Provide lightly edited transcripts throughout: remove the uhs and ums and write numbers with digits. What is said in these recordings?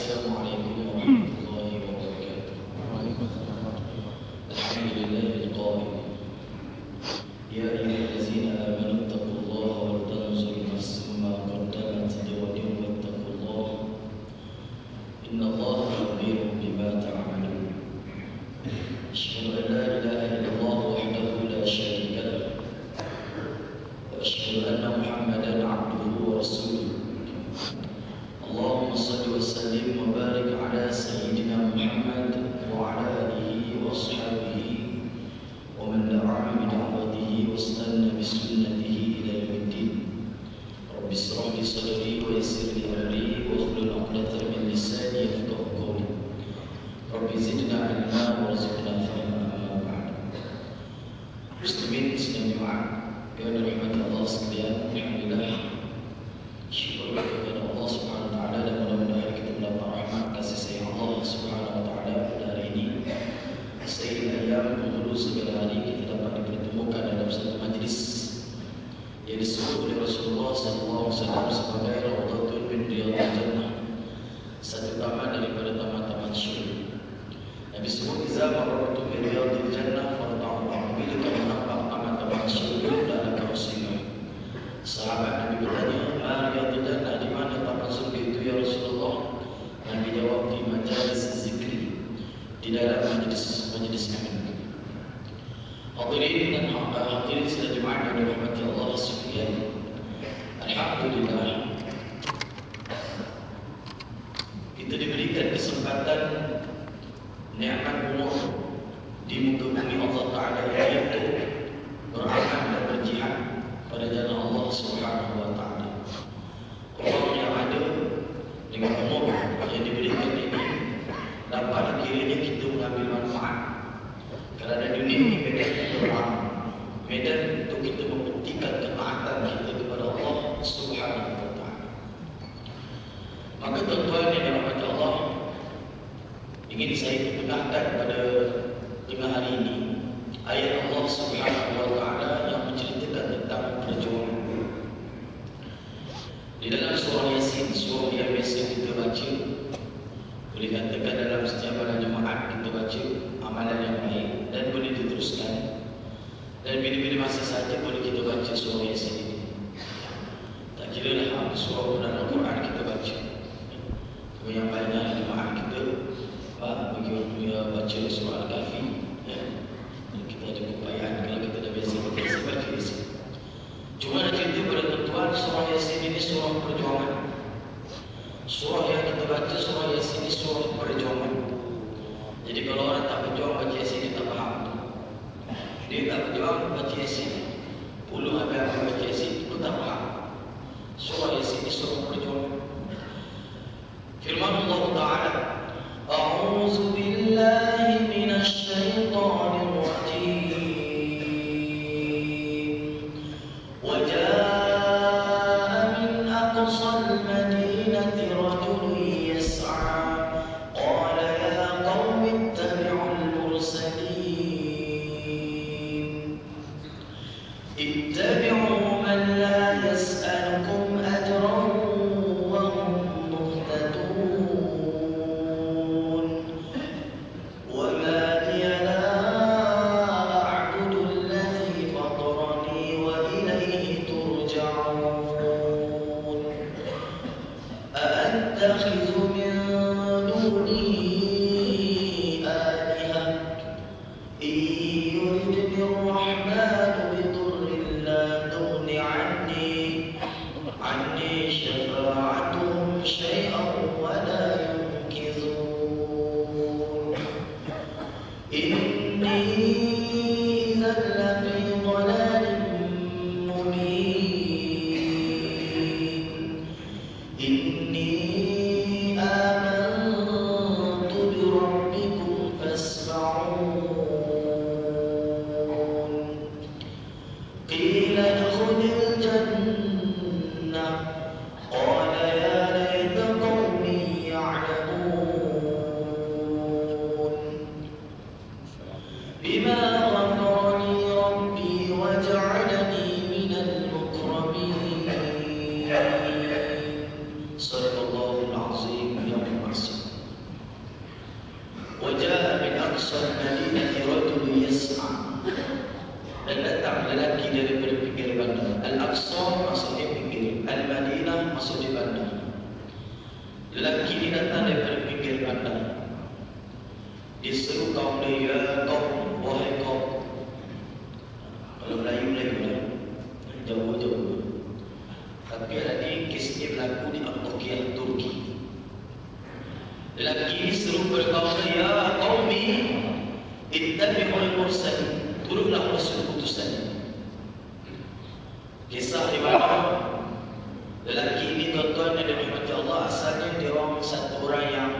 Assalamualaikum warahmatullahi wabarakatuh. Waalaikumsalam warahmatullahi wabarakatuh. Alhamdulillahil qail. Ya ayyuhallazina amanu taqullaha wal tanzur nafsum ma qaddamat lighadin wattaqullaha. Innallaha khabirun bima ta'malun. Asyhadu an la ilaha illallah wahdahu la syarika lahu. Wa asyhadu anna Muhammadan 'abduhu wa rasuluh. Allahumma salli wa sallim wa barik ala sayyidina Muhammad wa ala alihi wa ashabihi wa man da'a bi da'watihi wa istanna bi sunnatihi ila yaumiddin. Rabbi ishrah li sadri wa yassir li amri wa hlul 'uqdatam min lisani yafqahu qawli. Rabbi zidna 'ilma warzuqna fahma amma ba'd. Muslimin sedang jemaah yang dirahmati Allah sekalian, alhamdulillah syukur kepada Allah Subhanahu wa taala dan mudah-mudahan kita mendapat rahmat kasih sayang Allah Subhanahu wa taala pada hari ini. Sayyidul ayyam, penghulu segala hari, kita dapat dipertemukan dalam satu majlis yang disebut oleh Rasulullah sallallahu alaihi wasallam sebagai Raudhatun min Riyadhil Jannah, satu taman daripada taman-taman syurga. Nabi sebut idza marartu min Riyadhil Jannah farta'u, bila kamu nampak taman-taman syurga hendaklah kamu singgah. Sahabat Nabi bertanya, Riyadhil Jannah, di mana taman surga itu ya Rasulullah? Nabi jawab, di majalis zikri, di dalam majlis kami. Hadirin dan hadirin sedang jemaah yang dirahmati Allah sekalian, alhamdulillah kita diberikan kesempatan nikmat umur di muka bumi Allah Taala ini untuk beramal dan berjihad pada jalan Allah Subhanahu wa taala. Orang yang ada dengan umur yang diberikan ini dapat kiranya kita mengambil manfaat. Kerana dunia ini medan untuk beramal, medan untuk kita membuktikan ketaatan kita kepada Allah Subhanahu wa taala. Maka tuan-tuan yang dirahmati Allah, ingin saya perkenalkan pada tengah hari ini ayat Allah Subhanahu wa taala yang menceritakan tentang perjuangan. Di dalam surah Yasin, surah yang biasa kita baca, boleh katakan dalam setiap malam Jumaat kita baca amalan yang baik dan boleh diteruskan. Dan bila-bila masa saja boleh kita baca surah Yasin ini. Tak kira lah surah dalam Al-Quran kita baca. Yang banyak Jumaat kita bagi waktu baca surah Al-Kahfi, ya. Kita ada keupayaan kalau kita dah biasa baca Yasin. Cuma nak cerita pada tuan-tuan, surah Yasin ini surah perjuangan. Surah yang kita baca, surah Yasin ini surah perjuangan. Jadi kalau orang tak berjuang baca Yasin, dia tak faham. Dia tak berjuang baca Yasin, puluh habis baca Yasin, dia tak faham. Surah Yasin ini surah perjuangan. Firman Allah Ta'ala, A'udzu billahi minasy syaithanir rajim. seru kaum dia, ya kaum, wahai kaum. Kalau Melayu lah, jauh-jauh. Tapi ada ni kes ini berlaku di Antakya, Turki. Lelaki ini seru berkaum dia, ya qaumi ittabi'ul mursalin, turunlah rasul utusan. Kisah di mana lelaki ini tuan-tuan yang dirahmati Allah, asalnya dia orang satu orang yang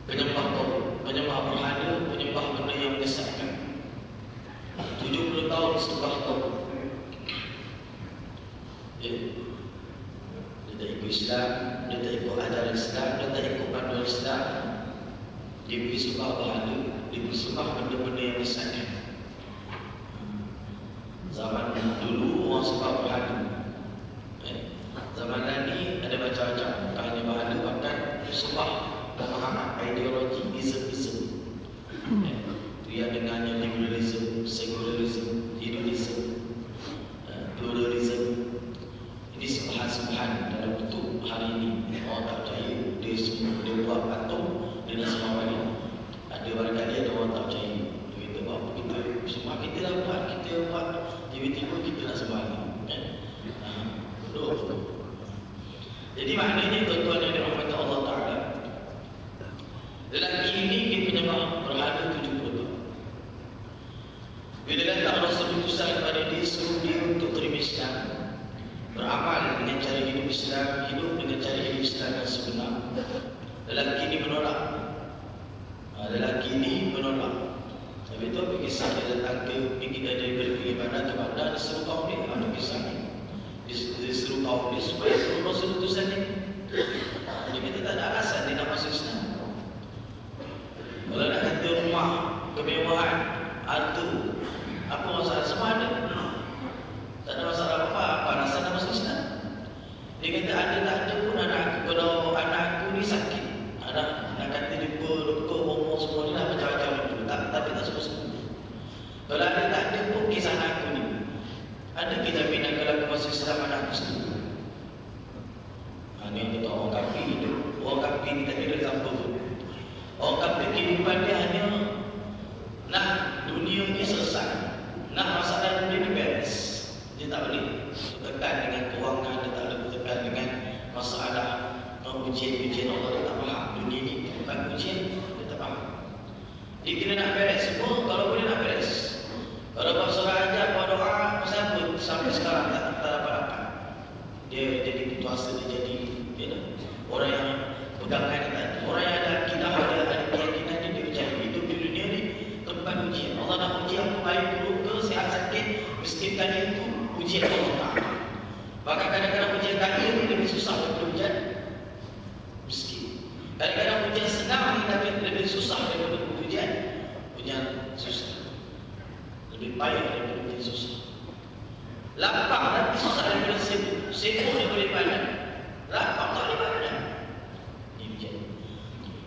penyembah berhala, penyembah benda yang menyesatkan. 70 tahun sembah Tuhan. Dia tak ikut Islam, dia tak ikut ajaran Islam, dia tak ikut panduan Islam. Dia pergi sembah berhala, dia pergi sembah benda-benda yang menyesatkan. Zaman dulu orang sembah berhala. Zaman ni ada macam-macam, tak hanya berhala, bahkan sembah pemahaman ideologi ism. Dia dengannya secularism, hedonism, pluralism. Ini sembahan-sembahan dalam bentuk hari ini. Orang tak percaya, dia buat patung, dia nak sembah balik. Ada barangkali ada orang tak percaya. Dia kata, apa kita sembah, kita dah buat, tiba-tiba kita nak sembah balik. Bodoh. Jadi maknanya tuan-tuan yang dirahmati Allah Ta'ala, lelaki ini dia penyembah berhala 70 tahun. Bila datang Rasul utusan kepada dia, suruh dia untuk terima Islam, beramal dengan cara hidup Islam, hidup dengan cara hidup Islam yang sebenar. Lelaki ini menolak. Tapi itu apa kisah dia datang pergi dari mana ke mana, dia suruh kaum dia, ada kisah ni. Dia suruh kaum dia supaya suruh Rasul utusan ni. Dia kata tak ada alasan dia nak masuk Islam. Kalau nak kata rumah, kemewahan, harta, apa masalah? Semua ada. Tak ada masalah apa-apa, rasa nak masuk Islam. Dia kata ada tak ada pun anak aku. Kalau anak aku ni sakit, nak kata jumpa doktor, umur semua ni lah macam-macam tu. Tapi tak semua. Kalau ada tak ada pun kisah anak aku ni. Ada jaminan kalau aku masuk Islam anak aku sendiri. Ini yang kata orang kafir hidup. Orang kafir ni tak kira tanpa pun. Orang kafir kehidupan dia hanya nak dunia ni selesai, nak masalah dunia ni beres. Dia tak boleh tekan dengan kewangan, dia tak boleh tekan dengan masalah ujian-ujian Allah. Dia tak faham dunia ni bukan ujian, dia tak faham. Dia kira nak beres semua, kalau boleh nak beres. Kalau buat surah ajar, buat doa, bersambut sampai sekarang tak dapat. Dia jadi putus asa, dia jadi orang yang pegangan dia tadi. Orang yang ada akidah, ada keyakinan dia percaya hidup di dunia ni tempat ujian. Allah nak uji aku baik buruk ke, sihat sakit, miskin kaya, itu ujian Allah Ta'ala. Bahkan kadang-kadang ujian kaya ni lebih susah daripada ujian miskin. Kadang-kadang ujian senang ni lebih susah daripada ujian susah. Lebih payah daripada ujian susah. Lapang nanti susah daripada sibuk. Sibuk daripada ibadah. Lapang tak ibadah. Ini ujian.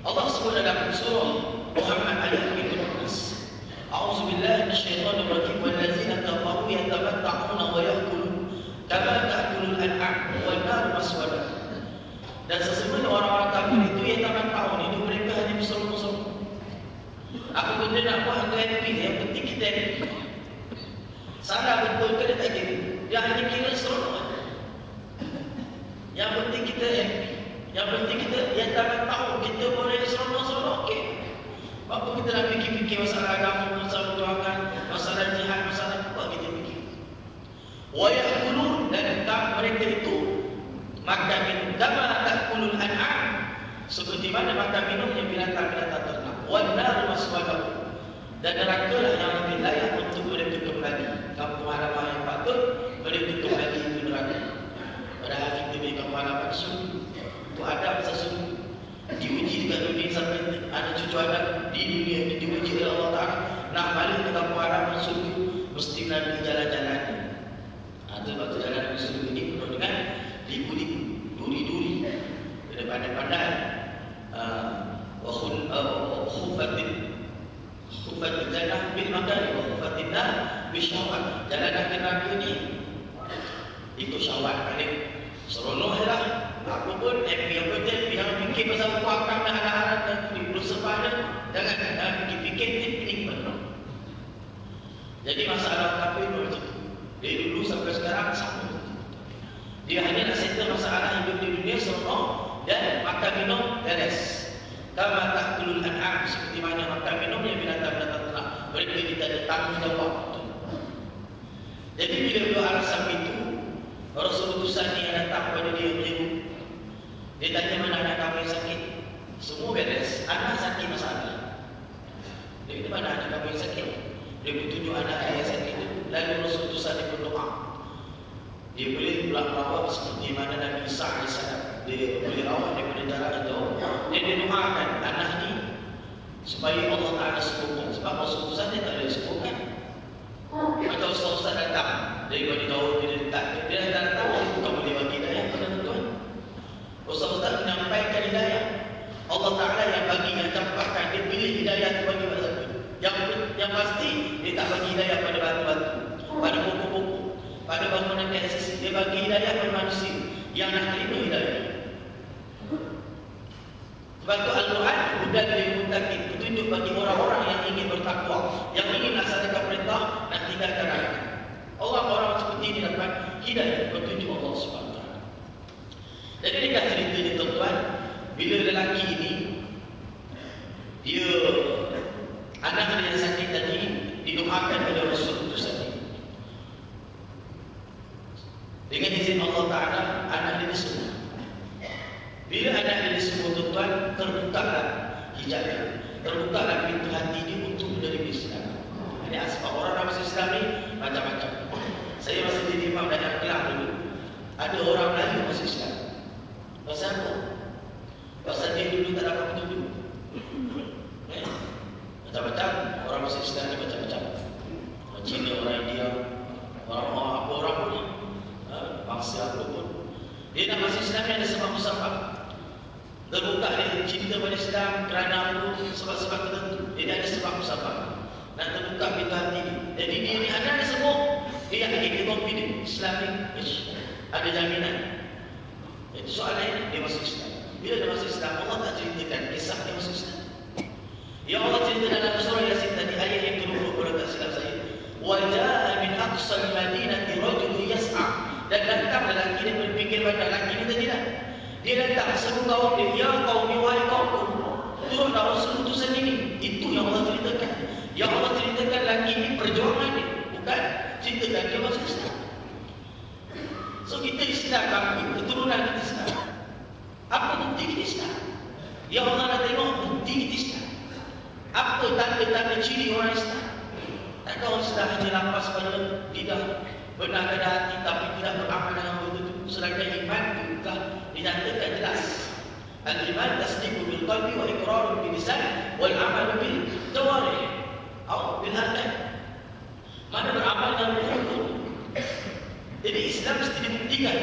Allah sebut dalam surah Muhammad ayat 15. A'udzubillahi minasyaitonirrajim. Wallazina kafaru yatamatta'una wa ya'kulun kama ta'kulul an'am wan nar maswadah. Dan sesungguhnya orang-orang kafir itu yatamatta'un, hidup mereka hanya berseronok-seronok. Apa benda nak buat kita happy, yang penting kita happy. Salah betul ke dia tak kira. Dia hanya kira seronok. Yang penting kita happy. Yang penting kita yang tak tahu kita boleh seronok-seronok, okey. Apa kita nak fikir-fikir masalah agama, masalah perjuangan, masalah jihad, masalah apa kita fikir. Wa ya'kulun, dan mereka itu makan minum kama ta'kulul an'am, seperti mana makan minum yang binatang-binatang ternak. Wan nar maswadah, dan neraka lah yang lebih layak untuk mereka kembali. Kampung halaman yang patut mereka kembali ke neraka. Padahal kita beri kampung halaman sungguh untuk adab sesungguh. Diuji dekat dunia sampai ada cucu anak di dunia ini, diuji oleh Allah Ta'ala. Nak balik ke kampung halaman sungguh mesti melalui jalan-jalan. Itu waktu jalan sungguh ini penuh dengan liku-liku, duri-duri, pandai-pandai, khufatil jannah bil makari wa khufatil nar bil syahwat. Jalan nak ke neraka ni ikut syahwat balik. Seronok lah Aku pun yang fikir pasal wakam dan anak-anak dan berusaha jangan fikir teknik betul. Jadi masalah kafir macam itu. Dari dulu sampai sekarang sama. Dia hanya nak settle masalah hidup di dunia seronok dan makan minum beres. Kama ta'kulul an'am, seperti mana makan minum yang binatang-binatang ternak. Mereka tidak ada tanggungjawab. Jadi bila beliau alasan itu, Rasulullah SAW yang datang kepada dia menyebut. Dia tanya mana anak kamu yang sakit. Semua beres. Anak sakit masalah. Dia kata mana anak kamu yang sakit. Dia bertunjuk anak yang sakit itu. Lalu Rasulullah SAW berdoa. Dia boleh merawat seperti mana Nabi Isa AS. Dia boleh rawat daripada darah itu. Dia doakan anak ni supaya Allah Ta'ala sembuhkan. Sebab Rasulullah SAW tak boleh sembuhkan. Maka Ustaz-Ustaz datang daripada tahu dia datang dia bukan boleh bagi hidayah kepada tuan. Ustaz-Ustaz menyampaikan hidayah. Allah Ta'ala yang bagi, yang campakkan. Dia pilih hidayah itu bagi batu. Yang pasti dia tak bagi hidayah pada batu-batu, pada buku-buku, pada bangunan tesis. Dia bagi hidayah kepada manusia yang nak terima hidayah. Sebab itu Al-Quran hudan lil muttaqin, petunjuk bagi orang-orang yang ingin bertakwa, yang ingin laksanakan perintah dan tinggalkan larangan. Orang-orang seperti ini dapat hidayah petunjuk Allah Subhanahu wa taala. Jadi dekat cerita ni tuan-tuan, bila lelaki ini dia anak dia yang sakit tadi didoakan oleh Rasul itu tadi. Dengan izin Allah Ta'ala anak dia disembuh. Bila anak dia disembuh tuan-tuan, terbukalah hijabnya, terbukalah pintu hati dia untuk menerima Islam. Ini asbab orang masuk Islam ni macam-macam. Saya masih jadi imam dan kelas dulu. Ada orang Melayu masuk Islam. Pasal apa? Pasal dia dulu tak dapat petunjuk. Macam-macam orang masuk Islam ni macam-macam. Orang Cina, orang India, orang apa orang pun, bangsa apa pun. Dia nak masuk Islam ni ada sebab-sebab. Terbuka dia cinta pada Islam kerana apa? Sebab-sebab tertentu. Dia ada sebab-sebab. Nak terbuka pintu hati dia. Jadi dia ni ada semua. Dia yakin dia confident Islam ni ada jaminan. Itu soalan dia masuk Islam. Bila dia masuk Islam, Allah tak ceritakan kisah dia masuk Islam. Ya Allah cerita dalam surah Yasin tadi ayat yang ke-20 kalau tak silap saya. Wa jaa min aqsal madinati rajulun yas'a. Dan datang lelaki dia berfikir pada lelaki ni tadi dah. Dia datang seru kaum dia, ya qaumi wahai kaumku. Turunlah Rasul utusan ini. Itu yang Allah ceritakan. Yang Allah ceritakan lelaki ini perjuangan dia, bukan ceritakan dia masuk Islam. So kita Islam kami, keturunan kita Islam. Apa bukti kita Islam? Yang Allah nak tengok bukti kita Islam. Apa tanda-tanda ciri orang Islam? Takkan orang Islam hanya lapas pada lidah, benar pada hati tapi tidak beramal dengan betul. Sedangkan iman itu telah dinyatakan jelas. Al-iman tasdiqu bil qalbi wa iqraru bil lisan wal amal bil jawarih atau bil arkan. Mana beramal dengan betul. Jadi Islam mesti dibuktikan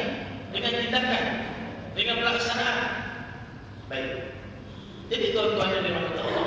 dengan tindakan, dengan pelaksanaan. Baik. Jadi tuan-tuan yang dirahmati Allah